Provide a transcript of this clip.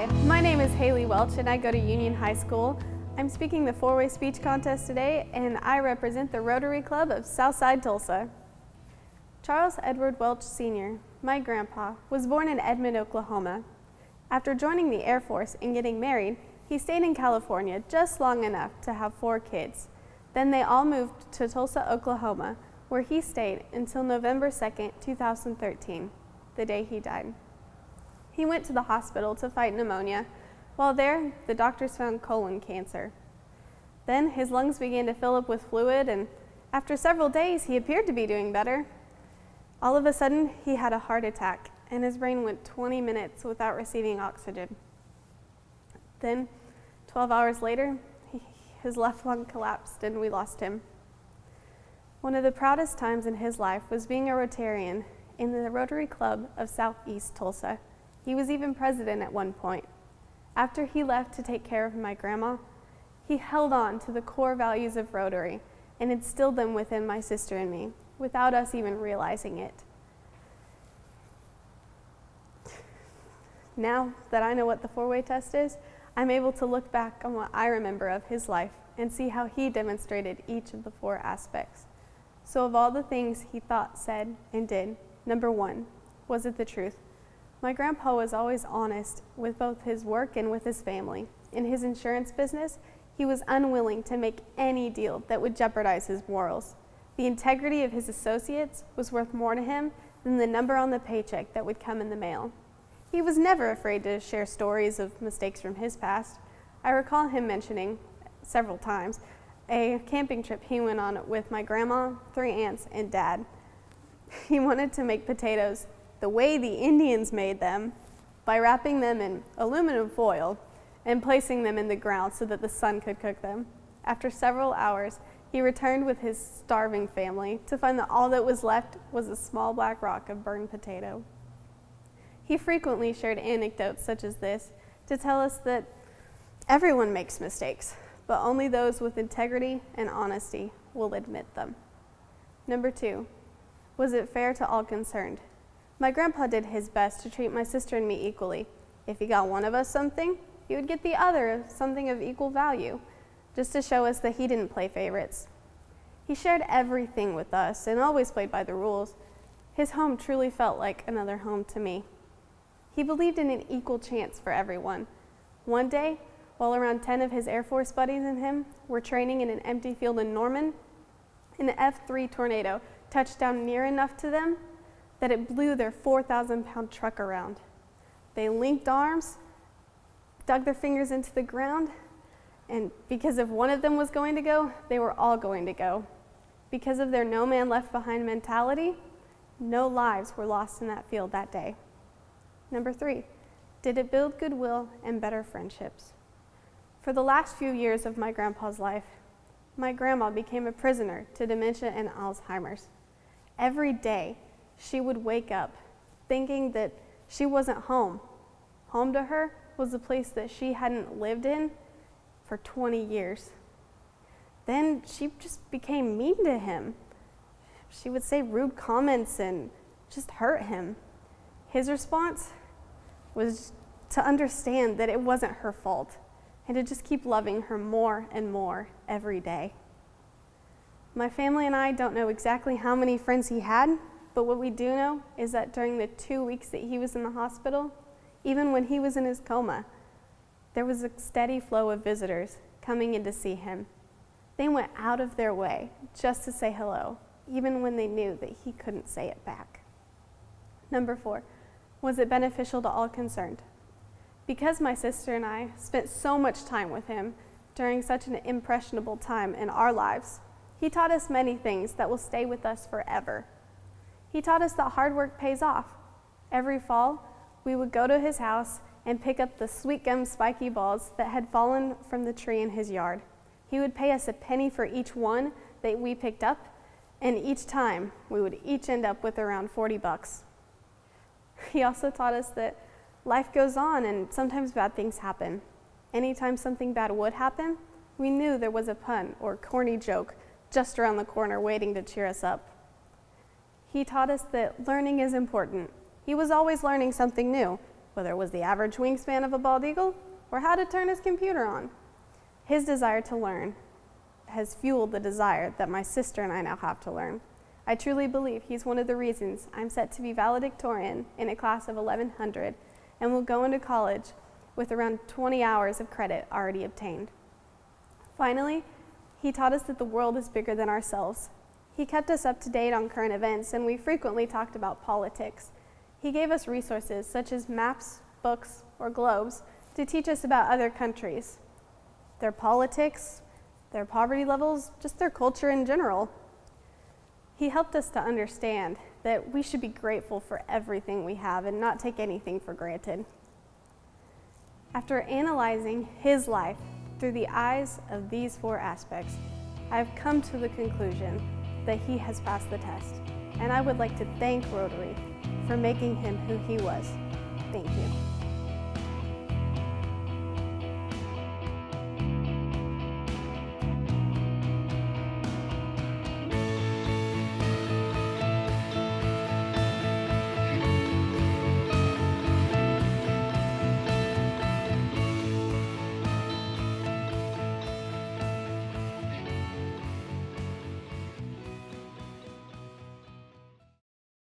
Hi, my name is Haley Welch and I go to Union High School. I'm speaking the four-way speech contest today and I represent the Rotary Club of Southside, Tulsa. Charles Edward Welch Sr., my grandpa, was born in Edmond, Oklahoma. After joining the Air Force and getting married, he stayed in California just long enough to have 4 kids. Then they all moved to Tulsa, Oklahoma, where he stayed until November 2nd, 2013, the day he died. He went to the hospital to fight pneumonia. While there, the doctors found colon cancer. Then his lungs began to fill up with fluid, and after several days, he appeared to be doing better. All of a sudden, he had a heart attack, and his brain went 20 minutes without receiving oxygen. Then, 12 hours later, his left lung collapsed, and we lost him. One of the proudest times in his life was being a Rotarian in the Rotary Club of Southeast Tulsa. He was even president at one point. After he left to take care of my grandma, he held on to the core values of Rotary and instilled them within my sister and me, without us even realizing it. Now that I know what the four-way test is, I'm able to look back on what I remember of his life and see how he demonstrated each of the 4 aspects. So of all the things he thought, said, and did, number 1, was it the truth? My grandpa was always honest with both his work and with his family. In his insurance business, he was unwilling to make any deal that would jeopardize his morals. The integrity of his associates was worth more to him than the number on the paycheck that would come in the mail. He was never afraid to share stories of mistakes from his past. I recall him mentioning several times a camping trip he went on with my grandma, 3 aunts, and dad. He wanted to make potatoes the way the Indians made them, by wrapping them in aluminum foil and placing them in the ground so that the sun could cook them. After several hours, he returned with his starving family to find that all that was left was a small black rock of burned potato. He frequently shared anecdotes such as this to tell us that everyone makes mistakes, but only those with integrity and honesty will admit them. Number 2, was it fair to all concerned? My grandpa did his best to treat my sister and me equally. If he got one of us something, he would get the other something of equal value, just to show us that he didn't play favorites. He shared everything with us and always played by the rules. His home truly felt like another home to me. He believed in an equal chance for everyone. One day, while around 10 of his Air Force buddies and him were training in an empty field in Norman, an F3 tornado touched down near enough to them that it blew their 4,000-pound truck around. They linked arms, dug their fingers into the ground, and because if one of them was going to go, they were all going to go. Because of their no man left behind mentality, no lives were lost in that field that day. Number 3, did it build goodwill and better friendships? For the last few years of my grandpa's life, my grandma became a prisoner to dementia and Alzheimer's. Every day, she would wake up thinking that she wasn't home. Home to her was a place that she hadn't lived in for 20 years. Then she just became mean to him. She would say rude comments and just hurt him. His response was to understand that it wasn't her fault and to just keep loving her more and more every day. My family and I don't know exactly how many friends he had, but what we do know is that during the 2 weeks that he was in the hospital, even when he was in his coma, there was a steady flow of visitors coming in to see him. They went out of their way just to say hello, even when they knew that he couldn't say it back. Number 4, was it beneficial to all concerned? Because my sister and I spent so much time with him during such an impressionable time in our lives, he taught us many things that will stay with us forever. He taught us that hard work pays off. Every fall, we would go to his house and pick up the sweet gum spiky balls that had fallen from the tree in his yard. He would pay us a penny for each one that we picked up, and each time we would each end up with around 40 bucks. He also taught us that life goes on and sometimes bad things happen. Anytime something bad would happen, we knew there was a pun or corny joke just around the corner waiting to cheer us up. He taught us that learning is important. He was always learning something new. whether it was the average wingspan of a bald eagle or how to turn his computer on. His desire to learn has fueled the desire that my sister and I now have to learn. I truly believe he's one of the reasons I'm set to be valedictorian in a class of 1,100 and will go into college with around 20 hours of credit already obtained. Finally, he taught us that the world is bigger than ourselves. He kept us up to date on current events, and we frequently talked about politics. He gave us resources such as maps, books, or globes to teach us about other countries, their politics, their poverty levels, just their culture in general. He helped us to understand that we should be grateful for everything we have and not take anything for granted. After analyzing his life through the eyes of these 4 aspects, I've come to the conclusion that he has passed the test, and I would like to thank Rotary for making him who he was. Thank you.